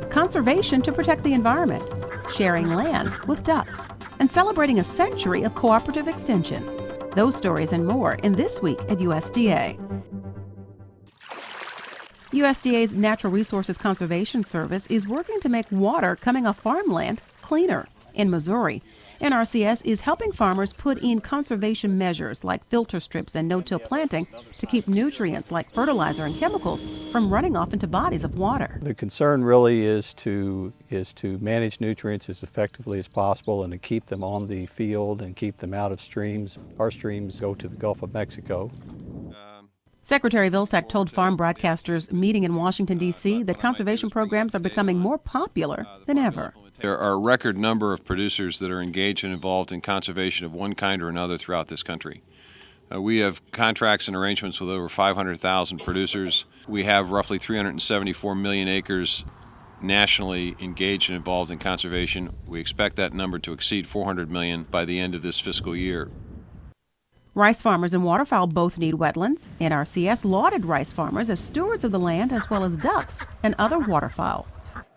Conservation to protect the environment, sharing land with ducks, and celebrating a century of cooperative extension. Those stories and more in This Week at USDA. USDA's Natural Resources Conservation Service is working to make water coming off farmland cleaner. In Missouri, NRCS is helping farmers put in conservation measures like filter strips and no-till planting to keep nutrients like fertilizer and chemicals from running off into bodies of water. The concern really is to manage nutrients as effectively as possible and to keep them on the field and keep them out of streams. Our streams go to the Gulf of Mexico. Secretary Vilsack told farm broadcasters meeting in Washington, D.C. that conservation programs are becoming more popular than ever. There are a record number of producers that are engaged and involved in conservation of one kind or another throughout this country. We have contracts and arrangements with over 500,000 producers. We have roughly 374 million acres nationally engaged and involved in conservation. We expect that number to exceed 400 million by the end of this fiscal year. Rice farmers and waterfowl both need wetlands. NRCS lauded rice farmers as stewards of the land as well as ducks and other waterfowl.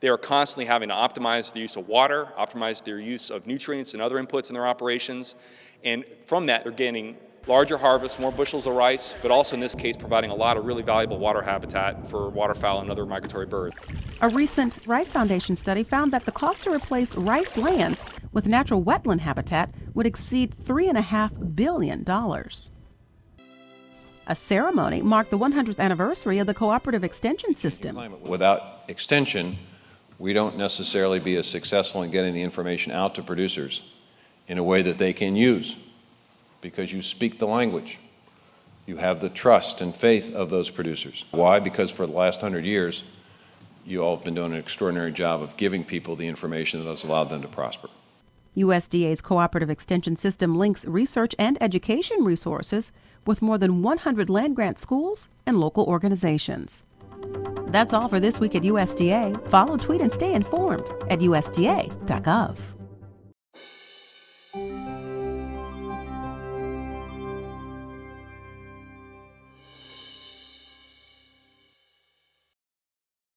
They are constantly having to optimize the use of water, optimize their use of nutrients and other inputs in their operations, and from that they're getting larger harvests, more bushels of rice, but also in this case providing a lot of really valuable water habitat for waterfowl and other migratory birds. A recent Rice Foundation study found that the cost to replace rice lands with natural wetland habitat would exceed $3.5 billion. A ceremony marked the 100th anniversary of the cooperative extension system. Without extension, we don't necessarily be as successful in getting the information out to producers in a way that they can use, because you speak the language. You have the trust and faith of those producers. Why? Because for the last 100 years, you all have been doing an extraordinary job of giving people the information that has allowed them to prosper. USDA's cooperative extension system links research and education resources with more than 100 land-grant schools and local organizations. That's all for This Week at USDA. Follow, tweet, and stay informed at usda.gov.